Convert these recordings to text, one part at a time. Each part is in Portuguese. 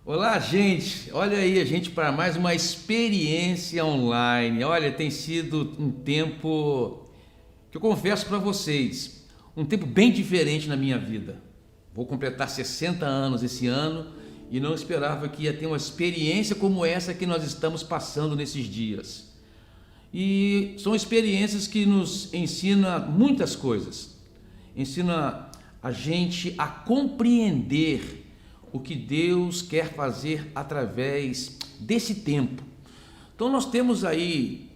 Olá, gente! Olha aí a gente para mais uma experiência online. Olha, tem sido um tempo que eu confesso para vocês, um tempo bem diferente na minha vida. Vou completar 60 anos esse ano e não esperava que ia ter uma experiência como essa que nós estamos passando nesses dias. E são experiências que nos ensinam muitas coisas. Ensina a gente a compreender o que Deus quer fazer através desse tempo. Então nós temos aí,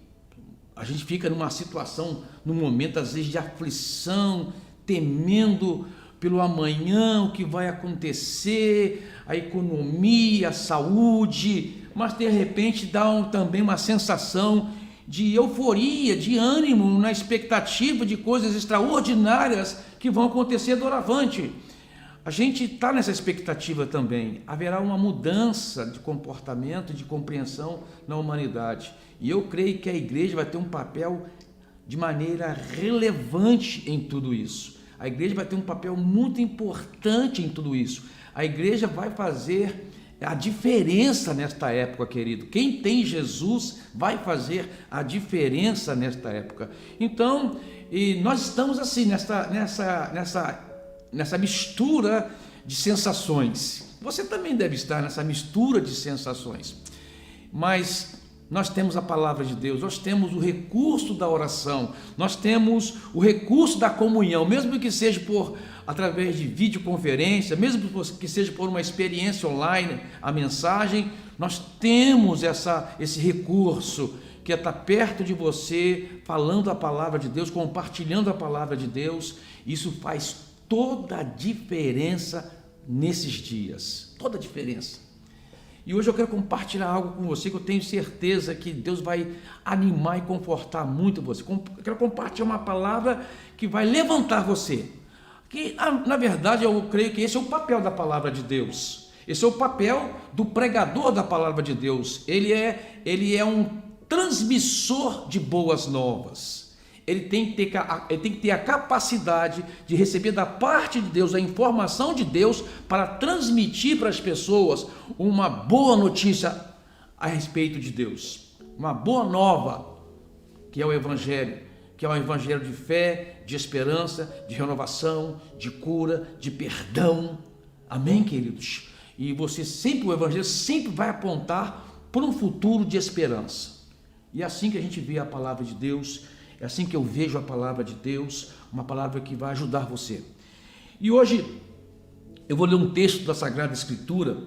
a gente fica numa situação, num momento às vezes de aflição, temendo pelo amanhã, o que vai acontecer, a economia, a saúde, mas de repente dá também uma sensação de euforia, de ânimo, na expectativa de coisas extraordinárias que vão acontecer doravante. A gente está nessa expectativa também. Haverá uma mudança de comportamento e de compreensão na humanidade. E eu creio que a igreja vai ter um papel de maneira relevante em tudo isso. A igreja vai ter um papel muito importante em tudo isso. A igreja vai fazer a diferença nesta época, querido. Quem tem Jesus vai fazer a diferença nesta época. Então, e nós estamos assim, nessa mistura de sensações. Você também deve estar nessa mistura de sensações. Mas nós temos a palavra de Deus, nós temos o recurso da oração, nós temos o recurso da comunhão, mesmo que seja através de videoconferência, mesmo que seja por uma experiência online, a mensagem, nós temos esse recurso que é estar perto de você, falando a palavra de Deus, compartilhando a palavra de Deus. Isso faz toda a diferença nesses dias, toda a diferença. E hoje eu quero compartilhar algo com você que eu tenho certeza que Deus vai animar e confortar muito você. Eu quero compartilhar uma palavra que vai levantar você. Que, na verdade, eu creio que esse é o papel da palavra de Deus. Esse é o papel do pregador da palavra de Deus. Ele é um transmissor de boas novas. Ele tem que ter a capacidade de receber da parte de Deus a informação de Deus para transmitir para as pessoas uma boa notícia a respeito de Deus, uma boa nova, que é o Evangelho, que é um Evangelho de fé, de esperança, de renovação, de cura, de perdão. Amém, queridos? E o Evangelho sempre vai apontar para um futuro de esperança. E é assim que a gente vê a palavra de Deus. É assim que eu vejo a palavra de Deus, uma palavra que vai ajudar você. E hoje eu vou ler um texto da Sagrada Escritura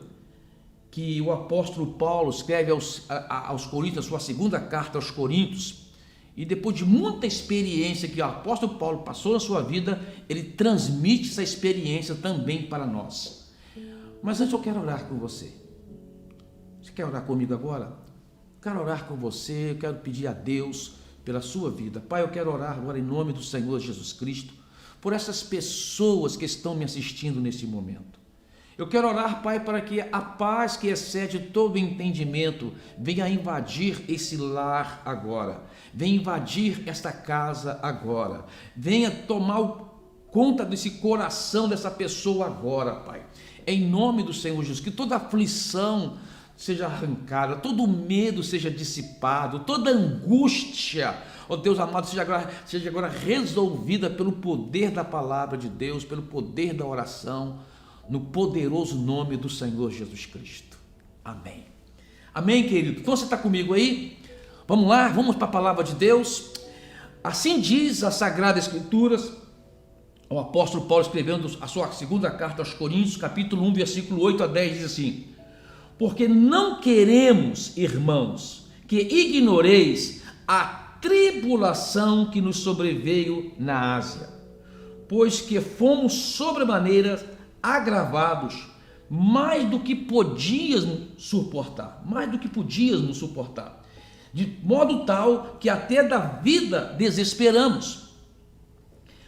que o apóstolo Paulo escreve aos Coríntios, a sua segunda carta aos Coríntios, e depois de muita experiência que o apóstolo Paulo passou na sua vida, ele transmite essa experiência também para nós. Mas antes eu quero orar com você. Você quer orar comigo agora? Quero orar com você, eu quero pedir a Deus pela sua vida. Pai, eu quero orar agora em nome do Senhor Jesus Cristo, por essas pessoas que estão me assistindo nesse momento. Eu quero orar, Pai, para que a paz que excede todo entendimento venha invadir esse lar agora, venha invadir esta casa agora, venha tomar conta desse coração dessa pessoa agora, Pai. Em nome do Senhor Jesus, que toda aflição seja arrancada, todo medo seja dissipado, toda angústia, ó Deus amado, seja agora resolvida pelo poder da palavra de Deus, pelo poder da oração, no poderoso nome do Senhor Jesus Cristo. Amém. Amém, querido? Então você está comigo aí? Vamos lá, vamos para a palavra de Deus. Assim diz a Sagrada Escritura, o apóstolo Paulo escrevendo a sua segunda carta aos Coríntios, capítulo 1, versículo 8 a 10, diz assim: porque não queremos, irmãos, que ignoreis a tribulação que nos sobreveio na Ásia, pois que fomos sobremaneira agravados, mais do que podíamos suportar, de modo tal que até da vida desesperamos.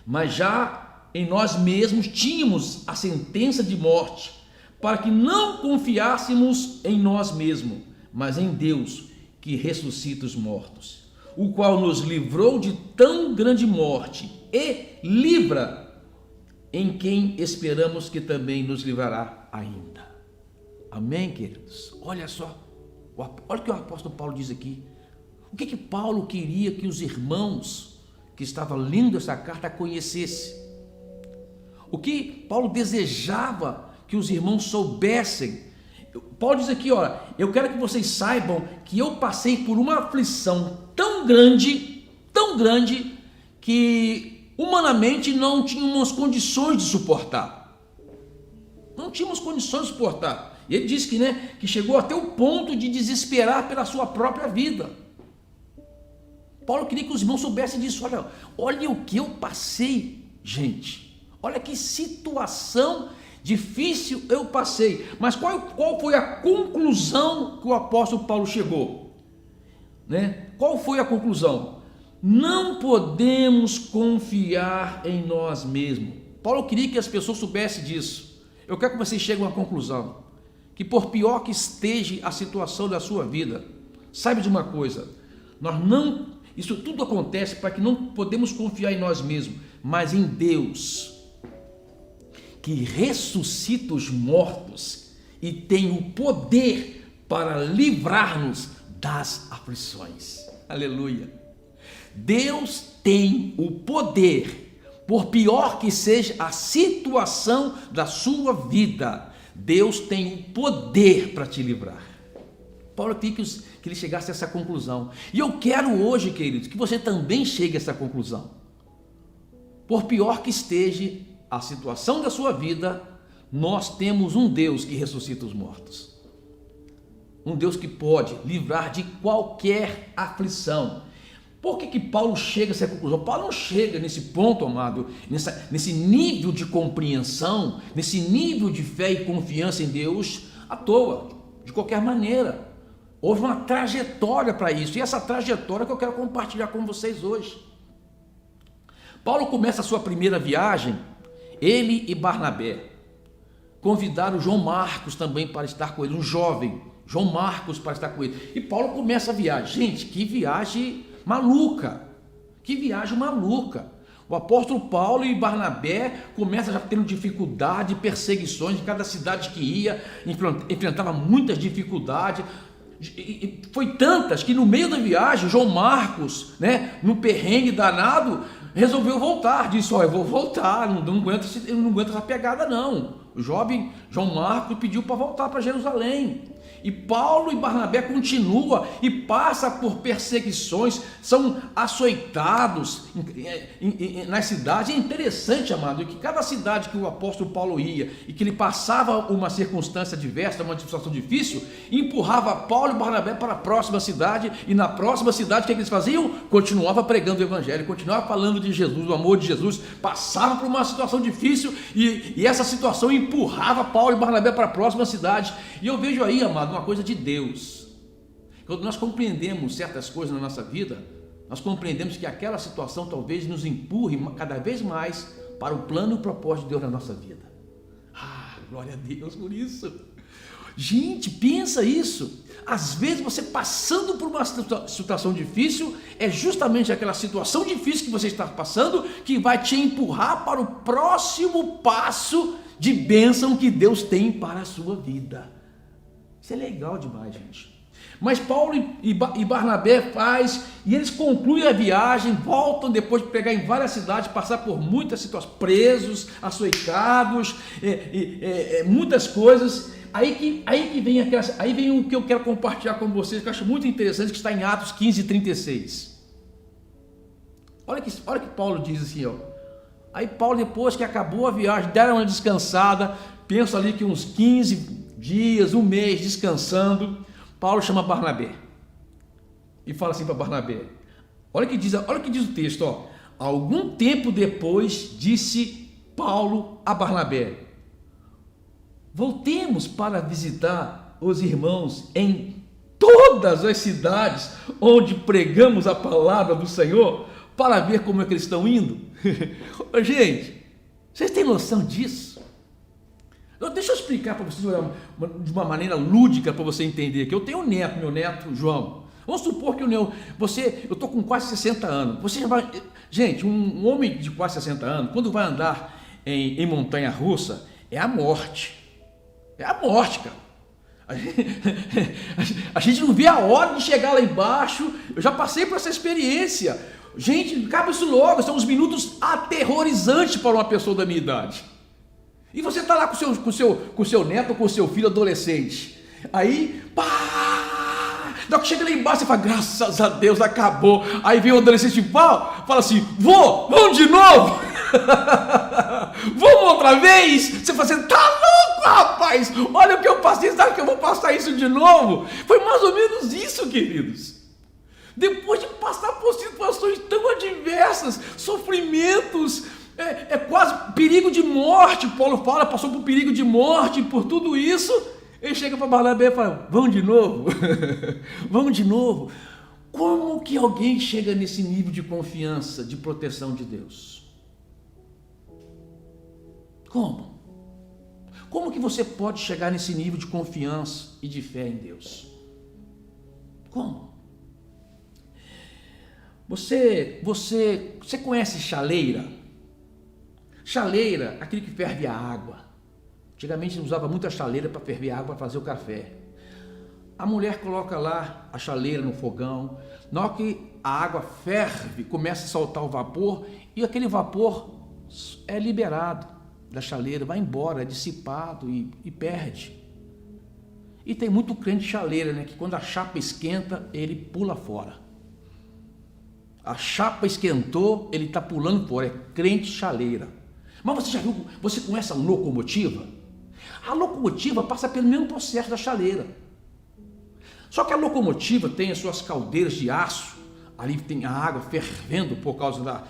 Mas já em nós mesmos tínhamos a sentença de morte, para que não confiássemos em nós mesmos, mas em Deus, que ressuscita os mortos, o qual nos livrou de tão grande morte e livra, em quem esperamos que também nos livrará ainda. Amém, queridos? Olha só, olha o que o apóstolo Paulo diz aqui. O que Paulo queria que os irmãos que estavam lendo essa carta conhecessem? O que Paulo desejava que os irmãos soubessem? Paulo diz aqui, olha, eu quero que vocês saibam que eu passei por uma aflição tão grande, que humanamente não tínhamos condições de suportar. Não tínhamos condições de suportar. E ele diz que chegou até o ponto de desesperar pela sua própria vida. Paulo queria que os irmãos soubessem disso. Olha o que eu passei, gente. Olha que situação difícil eu passei. Mas qual foi a conclusão que o apóstolo Paulo chegou? Qual foi a conclusão? Não podemos confiar em nós mesmos. Paulo queria que as pessoas soubessem disso. Eu quero que vocês cheguem a uma conclusão. Que por pior que esteja a situação da sua vida, saiba de uma coisa, isso tudo acontece para que não podemos confiar em nós mesmos, mas em Deus, que ressuscita os mortos e tem o poder para livrar-nos das aflições. Aleluia! Deus tem o poder, por pior que seja a situação da sua vida, Deus tem o poder para te livrar. Paulo queria que ele chegasse a essa conclusão. E eu quero hoje, queridos, que você também chegue a essa conclusão. Por pior que esteja a situação da sua vida, nós temos um Deus que ressuscita os mortos. Um Deus que pode livrar de qualquer aflição. Por que Paulo chega a essa conclusão? Paulo não chega nesse ponto, amado, nesse nível de compreensão, nesse nível de fé e confiança em Deus à toa, de qualquer maneira. Houve uma trajetória para isso, e essa trajetória que eu quero compartilhar com vocês hoje. Paulo começa a sua primeira viagem, ele e Barnabé convidaram João Marcos também para estar com ele, um jovem, João Marcos, para estar com ele. E Paulo começa a viagem. Gente, que viagem maluca, que viagem maluca. O apóstolo Paulo e Barnabé começam já tendo dificuldade, perseguições em cada cidade que ia, enfrentava muitas dificuldades. E foi tantas que no meio da viagem, João Marcos, no perrengue danado, resolveu voltar. Disse: eu vou voltar, não aguento essa pegada não. O jovem João Marcos pediu para voltar para Jerusalém. E Paulo e Barnabé continuam e passa por perseguições, são açoitados nas cidades. É interessante, amado, que cada cidade que o apóstolo Paulo ia e que ele passava uma circunstância diversa, uma situação difícil, empurrava Paulo e Barnabé para a próxima cidade, e na próxima cidade o que eles faziam? Continuava pregando o evangelho, continuava falando de Jesus, o amor de Jesus, passava por uma situação difícil e essa situação empurrava Paulo e Barnabé para a próxima cidade. E eu vejo aí, amado, uma coisa de Deus. Quando nós compreendemos certas coisas na nossa vida, nós compreendemos que aquela situação talvez nos empurre cada vez mais para o plano e o propósito de Deus na nossa vida. Glória a Deus por isso. Gente, pensa isso. Às vezes você passando por uma situação difícil, é justamente aquela situação difícil que você está passando que vai te empurrar para o próximo passo de bênção que Deus tem para a sua vida. Isso é legal demais, gente. Mas Paulo e Barnabé faz, e eles concluem a viagem, voltam depois de pegar em várias cidades, passar por muitas situações, presos, açoitados, muitas coisas. Aí vem o que eu quero compartilhar com vocês, que eu acho muito interessante, que está em Atos 15:36. Olha que Paulo diz assim, ó. Aí Paulo, depois que acabou a viagem, deram uma descansada, penso ali que uns 15 dias, um mês descansando, Paulo chama Barnabé e fala assim para Barnabé, olha o que diz o texto, ó. Algum tempo depois disse Paulo a Barnabé: voltemos para visitar os irmãos em todas as cidades onde pregamos a palavra do Senhor, para ver como é que eles estão indo. Gente, vocês têm noção disso? Deixa eu explicar para vocês de uma maneira lúdica para você entender. Que eu tenho um neto, meu neto João. Vamos supor que eu estou com quase 60 anos. Você já vai, gente, um homem de quase 60 anos, quando vai andar em montanha russa, é a morte. É a morte, cara. A gente não vê a hora de chegar lá embaixo. Eu já passei por essa experiência. Gente, acaba isso logo. São uns minutos aterrorizantes para uma pessoa da minha idade. E você está lá com o seu neto ou com o seu filho adolescente. Aí, pá! Na hora que chega lá embaixo, você fala, graças a Deus, acabou. Aí vem o adolescente e fala assim, vamos de novo? Vamos outra vez? Você fala assim, tá louco, rapaz? Olha o que eu passei, sabe que eu vou passar isso de novo? Foi mais ou menos isso, queridos. Depois de passar por situações tão adversas, sofrimentos, quase perigo de morte, Paulo fala, passou por perigo de morte, por tudo isso, ele chega para Barnabé e fala, vamos de novo? Vamos de novo? Como que alguém chega nesse nível de confiança, de proteção de Deus? Como? Como que você pode chegar nesse nível de confiança e de fé em Deus? Como? Você conhece chaleira? Chaleira, aquele que ferve a água. Antigamente usava muito a chaleira para ferver a água, para fazer o café. A mulher coloca lá a chaleira no fogão. Na hora que a água ferve, começa a soltar o vapor e aquele vapor é liberado da chaleira, vai embora, é dissipado e perde. E tem muito crente chaleira, né? Que quando a chapa esquenta, ele pula fora. A chapa esquentou, ele está pulando fora, é crente chaleira. Mas você já viu, você conhece a locomotiva? A locomotiva passa pelo mesmo processo da chaleira. Só que a locomotiva tem as suas caldeiras de aço, ali tem a água fervendo por causa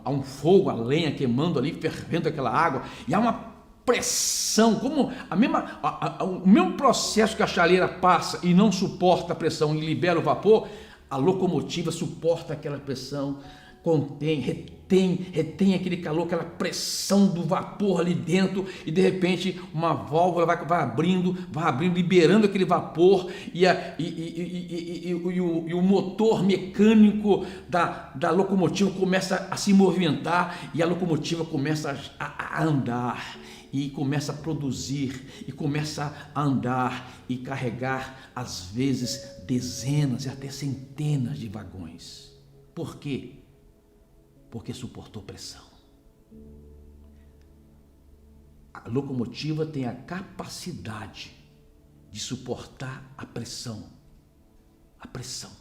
há um fogo, a lenha queimando ali, fervendo aquela água, e há uma pressão, como o mesmo processo que a chaleira passa e não suporta a pressão e libera o vapor, a locomotiva suporta aquela pressão, retém aquele calor, aquela pressão do vapor ali dentro, e de repente uma válvula vai abrindo, liberando aquele vapor, e o motor mecânico da locomotiva começa a se movimentar, e a locomotiva começa a andar, e começa a produzir, e começa a andar e carregar, às vezes, dezenas e até centenas de vagões. Por quê? Porque suportou pressão. A locomotiva tem a capacidade de suportar a pressão. A pressão.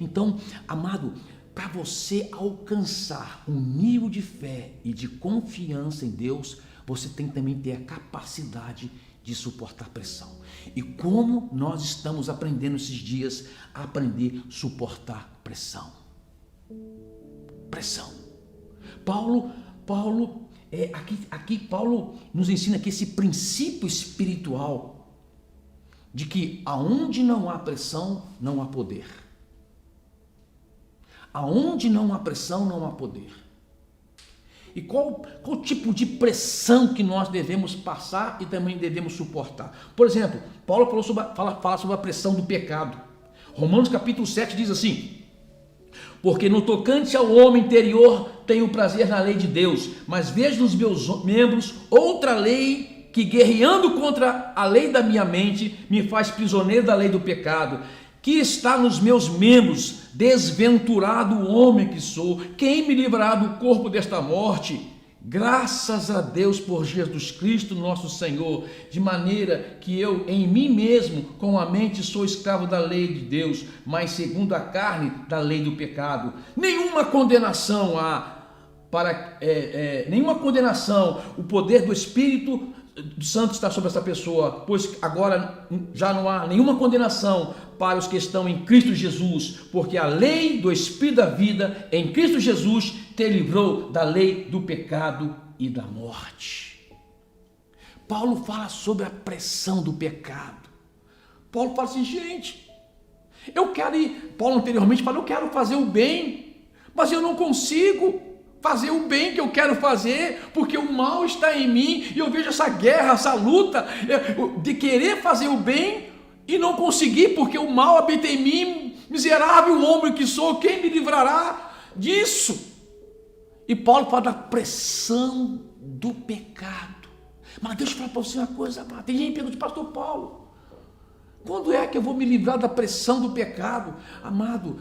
Então, amado, para você alcançar um nível de fé e de confiança em Deus, você tem que também ter a capacidade de suportar pressão. E como nós estamos aprendendo esses dias a aprender a suportar pressão? Pressão. Paulo nos ensina aqui esse princípio espiritual de que aonde não há pressão, não há poder. Aonde não há pressão, não há poder. E qual tipo de pressão que nós devemos passar e também devemos suportar? Por exemplo, Paulo fala sobre a pressão do pecado. Romanos capítulo 7 diz assim: porque no tocante ao homem interior tenho prazer na lei de Deus, mas vejo nos meus membros outra lei que, guerreando contra a lei da minha mente, me faz prisioneiro da lei do pecado, que está nos meus membros. Desventurado homem que sou, quem me livrará do corpo desta morte? Graças a Deus por Jesus Cristo nosso Senhor, de maneira que eu em mim mesmo com a mente sou escravo da lei de Deus, mas segundo a carne da lei do pecado. Nenhuma condenação há nenhuma condenação. O poder do Espírito Santo está sobre essa pessoa, pois agora já não há nenhuma condenação para os que estão em Cristo Jesus, porque a lei do Espírito da vida em Cristo Jesus te livrou da lei do pecado e da morte. Paulo fala sobre a pressão do pecado. Paulo fala assim, gente, Paulo anteriormente falou, eu quero fazer o bem, mas eu não consigo fazer o bem que eu quero fazer, porque o mal está em mim, e eu vejo essa guerra, essa luta de querer fazer o bem e não conseguir, porque o mal habita em mim. Miserável homem que sou, quem me livrará disso? E Paulo fala da pressão do pecado. Mas deixa eu falar para você uma coisa, tem gente que pergunta, pastor Paulo, Quando é que eu vou me livrar da pressão do pecado? Amado,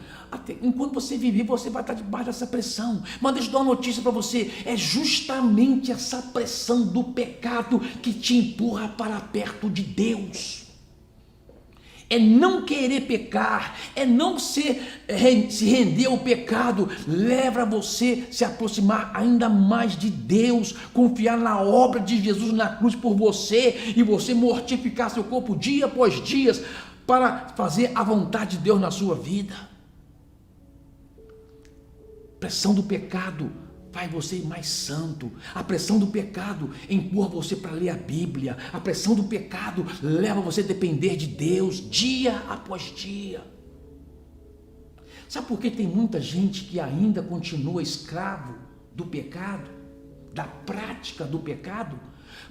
enquanto você viver, você vai estar debaixo dessa pressão. Mas deixa eu dar uma notícia para você. É justamente essa pressão do pecado que te empurra para perto de Deus. É não querer pecar, é não se render ao pecado, leva você a se aproximar ainda mais de Deus, confiar na obra de Jesus na cruz por você, e você mortificar seu corpo dia após dia, para fazer a vontade de Deus na sua vida. Pressão do pecado faz você mais santo. A pressão do pecado empurra você para ler a Bíblia. A pressão do pecado leva você a depender de Deus dia após dia. Sabe por que tem muita gente que ainda continua escravo do pecado, da prática do pecado?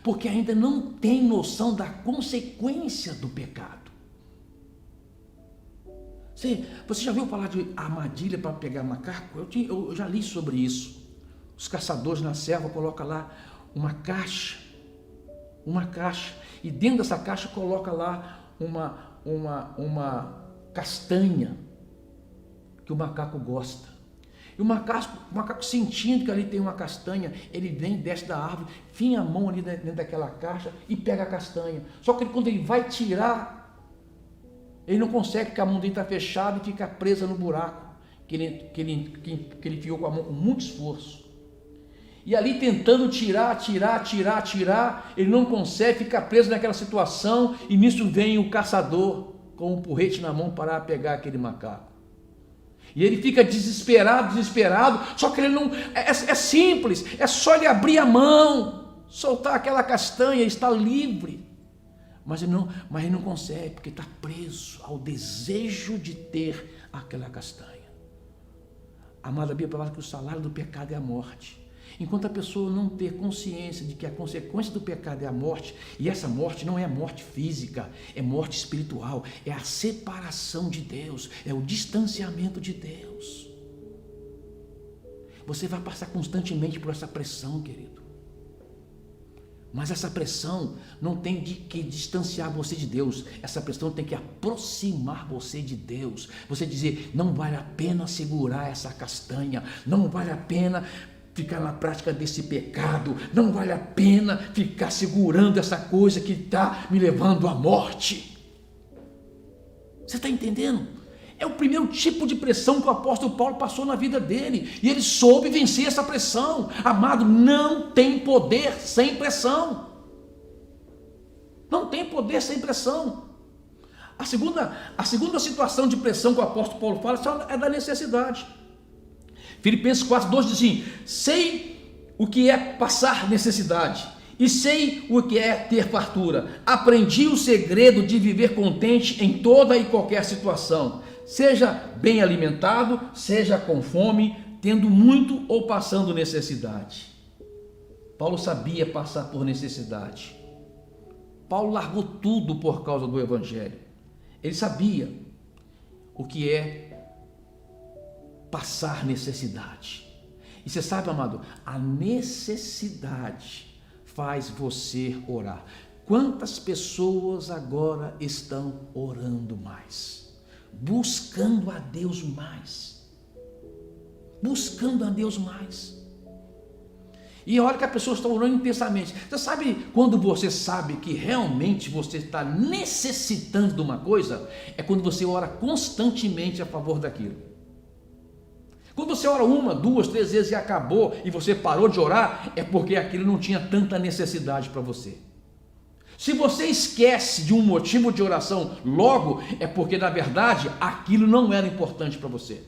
Porque ainda não tem noção da consequência do pecado. Você já ouviu falar de armadilha para pegar macaco? Eu já li sobre isso. Os caçadores na selva colocam lá uma caixa, e dentro dessa caixa coloca lá uma castanha que o macaco gosta. E o macaco sentindo que ali tem uma castanha, ele vem, desce da árvore, enfia a mão ali dentro daquela caixa e pega a castanha. Só que quando ele vai tirar, ele não consegue, porque a mão dele está fechada e fica presa no buraco que ele ficou com a mão com muito esforço. E ali tentando tirar, ele não consegue, fica preso naquela situação, e nisso vem o caçador com um porrete na mão para pegar aquele macaco. E ele fica desesperado, só que ele não, é simples, é só ele abrir a mão, soltar aquela castanha e está livre. Mas ele não consegue, porque está preso ao desejo de ter aquela castanha. Amada, a Bíblia fala que o salário do pecado é a morte. Enquanto a pessoa não ter consciência de que a consequência do pecado é a morte, e essa morte não é a morte física, é morte espiritual, é a separação de Deus, é o distanciamento de Deus. Você vai passar constantemente por essa pressão, querido. Mas essa pressão não tem de que distanciar você de Deus. Essa pressão tem que aproximar você de Deus. Você dizer, não vale a pena segurar essa castanha, não vale a pena ficar na prática desse pecado, não vale a pena ficar segurando essa coisa que está me levando à morte. Você está entendendo? É o primeiro tipo de pressão que o apóstolo Paulo passou na vida dele, e ele soube vencer essa pressão. Amado, não tem poder sem pressão. Não tem poder sem pressão. A segunda situação de pressão que o apóstolo Paulo fala é da necessidade. Filipenses 4:12 diz assim: sei o que é passar necessidade, e sei o que é ter fartura. Aprendi o segredo de viver contente em toda e qualquer situação, seja bem alimentado, seja com fome, tendo muito ou passando necessidade. Paulo sabia passar por necessidade. Paulo largou tudo por causa do Evangelho. Ele sabia o que é passar necessidade. E você sabe, amado, a necessidade faz você orar. Quantas pessoas agora estão orando mais? Buscando a Deus mais. Buscando a Deus mais. E olha que a pessoa está orando intensamente. Você sabe quando você sabe que realmente você está necessitando de uma coisa? É quando você ora constantemente a favor daquilo. Quando você ora 1, 2, 3 vezes e acabou, e você parou de orar, é porque aquilo não tinha tanta necessidade para você. Se você esquece de um motivo de oração logo, é porque na verdade aquilo não era importante para você.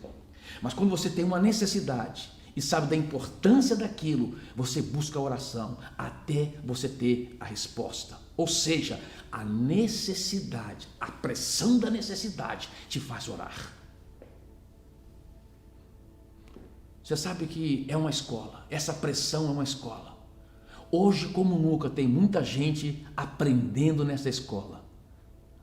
Mas quando você tem uma necessidade e sabe da importância daquilo, você busca a oração até você ter a resposta. Ou seja, a necessidade, a pressão da necessidade te faz orar. Você sabe que é uma escola, essa pressão é uma escola. Hoje, como nunca, tem muita gente aprendendo nessa escola,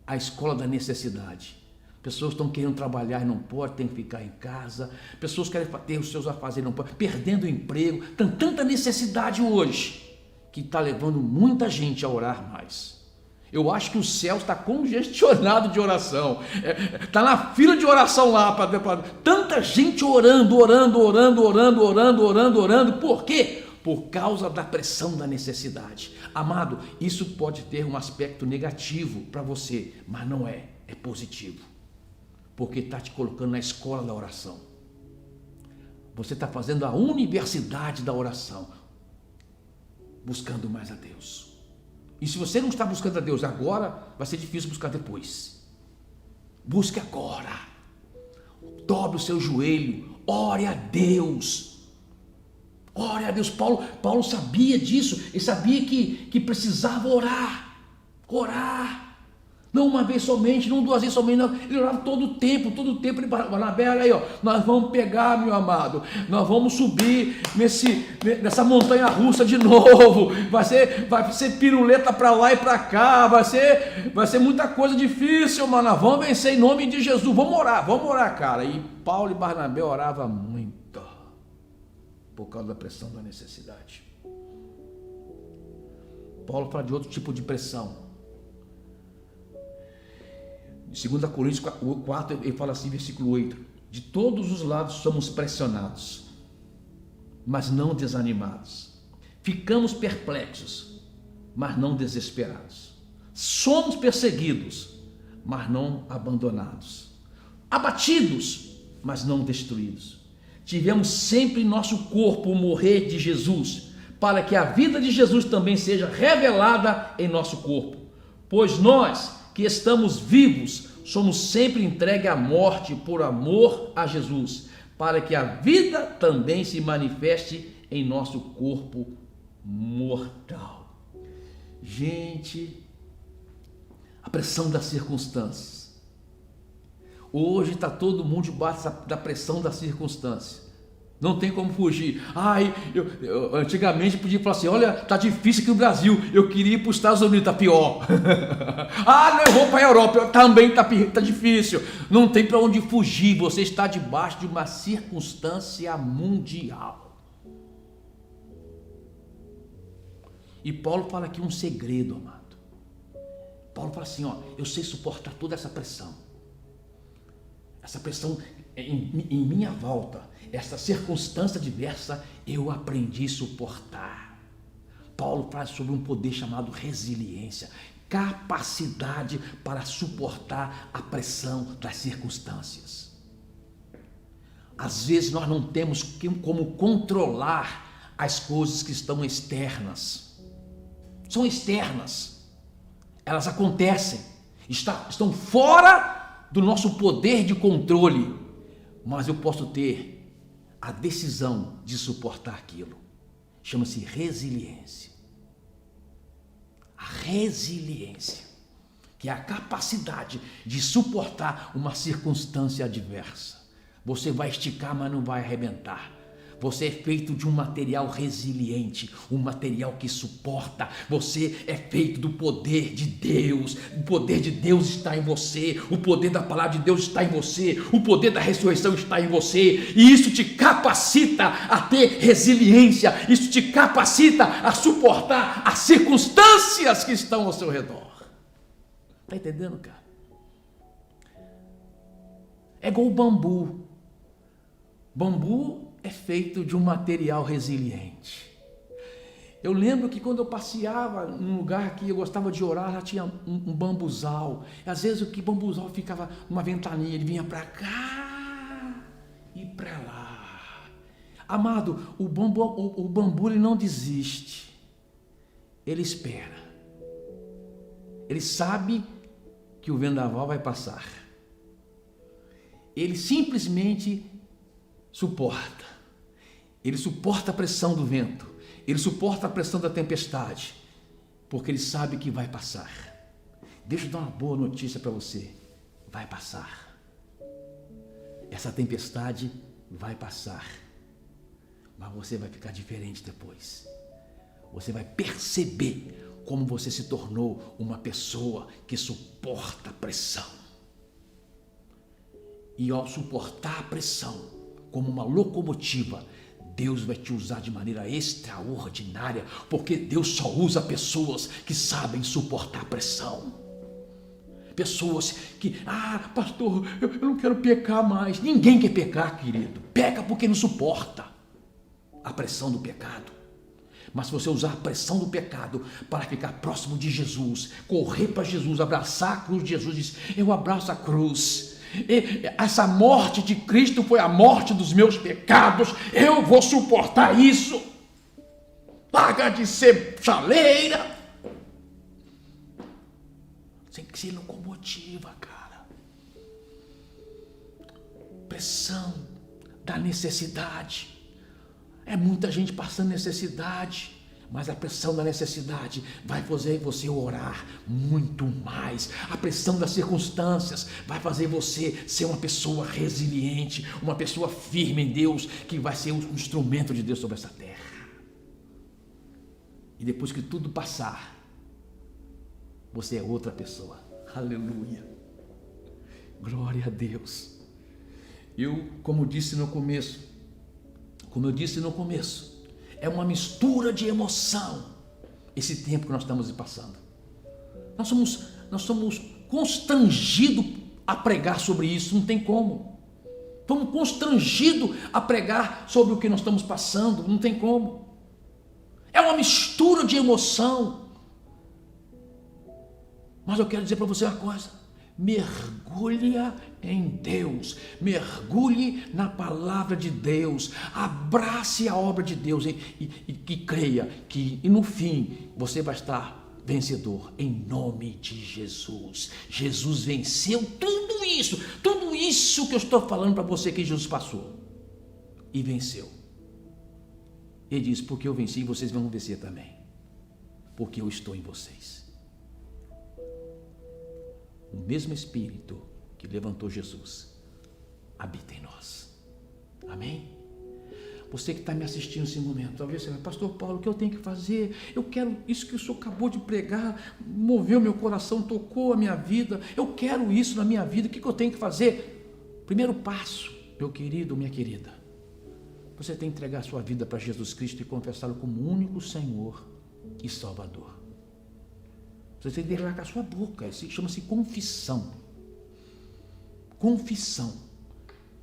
a escola da necessidade. Pessoas estão querendo trabalhar e não podem, tem que ficar em casa. Pessoas querem ter os seus afazeres e não podem, perdendo o emprego. Tem tanta necessidade hoje que está levando muita gente a orar mais. Eu acho que o céu está congestionado de oração. Está na fila de oração lá. Tanta gente orando. Por quê? Por causa da pressão da necessidade. Amado, isso pode ter um aspecto negativo para você, mas não é. É positivo. Porque está te colocando na escola da oração. Você está fazendo a universidade da oração. Buscando mais a Deus. E se você não está buscando a Deus agora, vai ser difícil buscar depois. Busque agora. Dobre o seu joelho. Ore a Deus. Ore a Deus. Paulo sabia disso. Ele sabia que precisava orar. Orar. Não uma vez somente, não duas vezes somente, não. Ele orava todo o tempo. Ele Barnabé, olha aí, ó, nós vamos pegar, meu amado, nós vamos subir nessa montanha russa de novo, vai ser piruleta para lá e para cá, vai ser muita coisa difícil, mano, nós vamos vencer em nome de Jesus, vamos orar, cara. E Paulo e Barnabé oravam muito, por causa da pressão da necessidade. Paulo fala de outro tipo de pressão. Em 2 Coríntios 4, ele fala assim, versículo 8: de todos os lados somos pressionados, mas não desanimados. Ficamos perplexos, mas não desesperados. Somos perseguidos, mas não abandonados. Abatidos, mas não destruídos. Tivemos sempre em nosso corpo o morrer de Jesus, para que a vida de Jesus também seja revelada em nosso corpo. Pois nós que estamos vivos, somos sempre entregues à morte por amor a Jesus, para que a vida também se manifeste em nosso corpo mortal. Gente, a pressão das circunstâncias. Hoje está todo mundo debaixo da pressão das circunstâncias. Não tem como fugir. Eu antigamente podia falar assim, olha, tá difícil aqui no Brasil, eu queria ir para os Estados Unidos, tá pior. Não, eu vou para a Europa, também tá difícil. Não tem para onde fugir, você está debaixo de uma circunstância mundial. E Paulo fala aqui um segredo, amado. Paulo fala assim, eu sei suportar toda essa pressão. Essa pressão em minha volta, essa circunstância diversa, eu aprendi a suportar. Paulo fala sobre um poder chamado resiliência, capacidade para suportar a pressão das circunstâncias. Às vezes nós não temos como controlar as coisas que estão externas. São externas, elas acontecem, estão fora do nosso poder de controle, mas eu posso ter a decisão de suportar aquilo. Chama-se resiliência. A resiliência, que é a capacidade de suportar uma circunstância adversa. Você vai esticar, mas não vai arrebentar. Você é feito de um material resiliente, um material que suporta. Você é feito do poder de Deus. O poder de Deus está em você. O poder da palavra de Deus está em você. O poder da ressurreição está em você. E isso te capacita a ter resiliência. Isso te capacita a suportar as circunstâncias que estão ao seu redor. Está entendendo, cara? É igual o bambu. Bambu é feito de um material resiliente. Eu lembro que quando eu passeava num lugar que eu gostava de orar, lá tinha um bambuzal. Às vezes o bambuzal ficava numa ventaninha, ele vinha para cá e para lá. Amado, o bambu ele não desiste. Ele espera. Ele sabe que o vendaval vai passar. Ele simplesmente suporta. Ele suporta a pressão do vento. Ele suporta a pressão da tempestade, porque ele sabe que vai passar. Deixa eu dar uma boa notícia para você. Vai passar. Essa tempestade vai passar. Mas você vai ficar diferente depois. Você vai perceber como você se tornou uma pessoa que suporta a pressão. E ao suportar a pressão, como uma locomotiva, Deus vai te usar de maneira extraordinária, porque Deus só usa pessoas que sabem suportar pressão. Pessoas que, pastor, eu não quero pecar mais. Ninguém quer pecar, querido. Peca porque não suporta a pressão do pecado. Mas se você usar a pressão do pecado para ficar próximo de Jesus, correr para Jesus, abraçar a cruz de Jesus, diz, eu abraço a cruz. Essa morte de Cristo foi a morte dos meus pecados, eu vou suportar isso. Larga de ser chaleira. Tem que ser locomotiva, cara. Pressão da necessidade. É muita gente passando necessidade, mas a pressão da necessidade vai fazer você orar muito mais. A pressão das circunstâncias vai fazer você ser uma pessoa resiliente, uma pessoa firme em Deus, que vai ser um instrumento de Deus sobre essa terra. E depois que tudo passar, você é outra pessoa. Aleluia. Glória a Deus. Como eu disse no começo, é uma mistura de emoção esse tempo que nós estamos passando. Nós somos constrangidos a pregar sobre isso, não tem como. Estamos constrangidos a pregar sobre o que nós estamos passando, não tem como. É uma mistura de emoção. Mas eu quero dizer para você uma coisa: mergulhe em Deus, mergulhe na palavra de Deus, abrace a obra de Deus e creia que no fim você vai estar vencedor, em nome de Jesus. Jesus venceu tudo isso que eu estou falando para você que Jesus passou e venceu. Ele diz, porque eu venci, vocês vão vencer também, porque eu estou em vocês. O mesmo Espírito que levantou Jesus habita em nós. Amém? Você que está me assistindo nesse momento, talvez você vai, pastor Paulo, o que eu tenho que fazer? Eu quero isso que o senhor acabou de pregar, moveu meu coração, tocou a minha vida, eu quero isso na minha vida, o que eu tenho que fazer? Primeiro passo, meu querido, minha querida, você tem que entregar a sua vida para Jesus Cristo e confessá-lo como único Senhor e Salvador. Você tem que declarar com a sua boca, isso chama-se confissão. Confissão.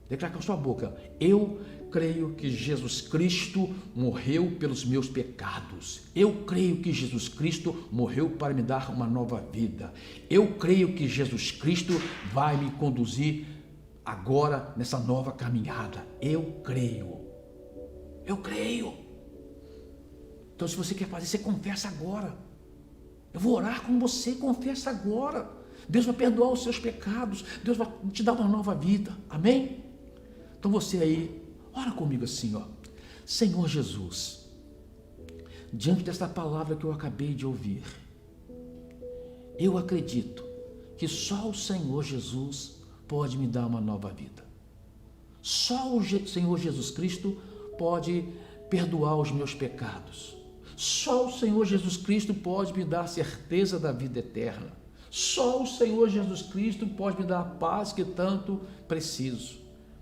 Declarar com a sua boca, eu creio que Jesus Cristo morreu pelos meus pecados. Eu creio que Jesus Cristo morreu para me dar uma nova vida. Eu creio que Jesus Cristo vai me conduzir agora nessa nova caminhada. Eu creio. Eu creio. Então, se você quer fazer, você confessa agora. Eu vou orar com você, confessa agora. Deus vai perdoar os seus pecados. Deus vai te dar uma nova vida. Amém? Então você aí, ora comigo assim, ó. Senhor Jesus, diante desta palavra que eu acabei de ouvir, eu acredito que só o Senhor Jesus pode me dar uma nova vida. Só o Senhor Jesus Cristo pode perdoar os meus pecados. Só o Senhor Jesus Cristo pode me dar a certeza da vida eterna. Só o Senhor Jesus Cristo pode me dar a paz que tanto preciso.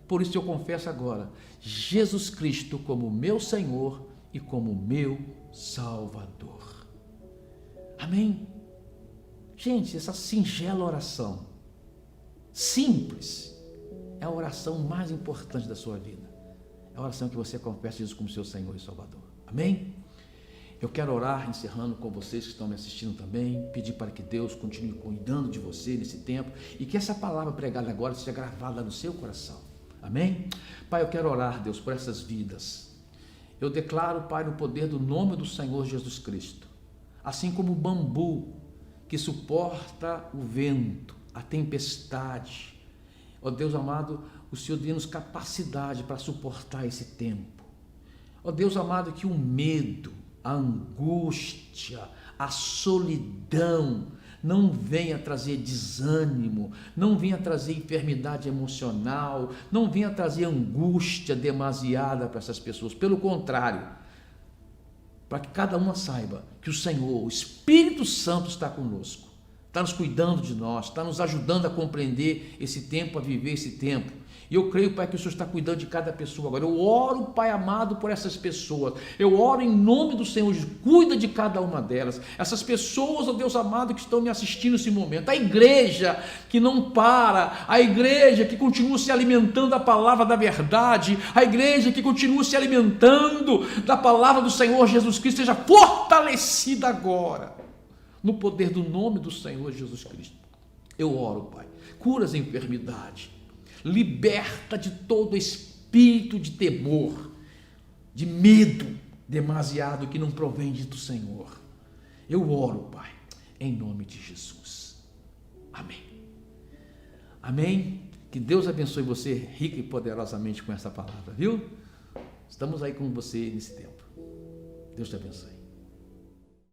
Por isso eu confesso agora, Jesus Cristo como meu Senhor e como meu Salvador. Amém? Gente, essa singela oração, simples, é a oração mais importante da sua vida. É a oração que você confessa Jesus como seu Senhor e Salvador. Amém? Eu quero orar, encerrando com vocês que estão me assistindo também, pedir para que Deus continue cuidando de você nesse tempo e que essa palavra pregada agora seja gravada no seu coração. Amém? Pai, eu quero orar, Deus, por essas vidas. Eu declaro, Pai, no poder do nome do Senhor Jesus Cristo, assim como o bambu que suporta o vento, a tempestade. Ó Deus amado, o Senhor dê-nos capacidade para suportar esse tempo. Ó Deus amado, que o medo, a angústia, a solidão não venha trazer desânimo, não venha trazer enfermidade emocional, não venha trazer angústia demasiada para essas pessoas. Pelo contrário, para que cada uma saiba que o Senhor, o Espírito Santo está conosco, está nos cuidando de nós, está nos ajudando a compreender esse tempo, a viver esse tempo. E eu creio, Pai, que o Senhor está cuidando de cada pessoa agora. Eu oro, Pai amado, por essas pessoas. Eu oro em nome do Senhor Jesus. Cuida de cada uma delas. Essas pessoas, ó Deus amado, que estão me assistindo nesse momento. A igreja que não para. A igreja que continua se alimentando da palavra da verdade. A igreja que continua se alimentando da palavra do Senhor Jesus Cristo. Seja fortalecida agora, no poder do nome do Senhor Jesus Cristo. Eu oro, Pai. Cura as enfermidades. Liberta de todo espírito de temor, de medo demasiado que não provém do Senhor. Eu oro, Pai, em nome de Jesus. Amém. Amém. Que Deus abençoe você rica e poderosamente com essa palavra, viu? Estamos aí com você nesse tempo. Deus te abençoe.